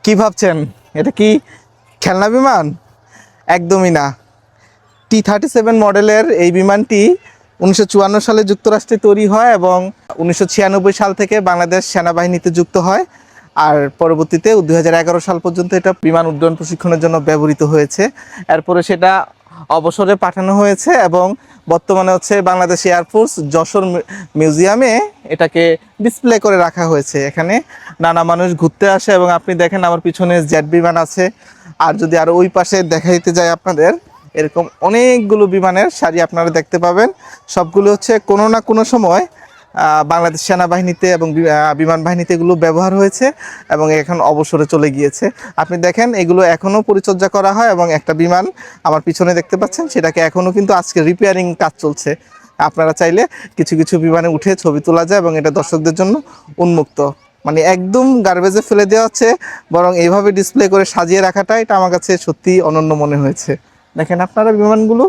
কি ভাবছেন এটা কি খেলনা বিমান? একদমই না। T-37 মডেলের এই বিমানটি 1954 সালে যুক্তরাষ্ট্রে তৈরি হয় এবং 1996 সাল থেকে বাংলাদেশ সেনাবাহিনীতে যুক্ত হয়। আর পরবর্তীতে 2011 সাল পর্যন্ত এটা বিমান উড্ডয়ন প্রশিক্ষণের জন্য ব্যবহৃত হয়েছে। এরপরে সেটা অবসরে পাঠানো হয়েছে এবং বর্তমানে হচ্ছে বাংলাদেশ এয়ারফোর্স যশোর মিউজিয়ামে এটাকে ডিসপ্লে করে রাখা হয়েছে। এখানে নানা মানুষ ঘুরতে আসে এবং আপনি দেখেন আমার পিছনে জেট বিমান আছে। আর যদি আরও ওই পাশে দেখাইতে যায় আপনাদের, এরকম অনেকগুলো বিমানের সারি আপনারা দেখতে পাবেন। সবগুলো হচ্ছে কোনো না কোনো সময় বাংলাদেশ সেনাবাহিনীতে এবং বিমান বাহিনীতে এগুলো ব্যবহার হয়েছে এবং এখন অবসরে চলে গিয়েছে। আপনি দেখেন এগুলো এখনও পরিচর্যা করা হয় এবং একটা বিমান আমার পিছনে দেখতে পাচ্ছেন, সেটাকে এখনও কিন্তু আজকে রিপেয়ারিং কাজ চলছে। আপনারা চাইলে কিছু কিছু বিমানে উঠে ছবি তোলা যায় এবং এটা দর্শকদের জন্য উন্মুক্ত। মানে একদম গার্বেজে ফেলে দেওয়া হচ্ছে, বরং এইভাবে ডিসপ্লে করে সাজিয়ে রাখাটা এটা আমার কাছে সত্যিই অনন্য মনে হয়েছে। দেখেন আপনারা বিমানগুলো।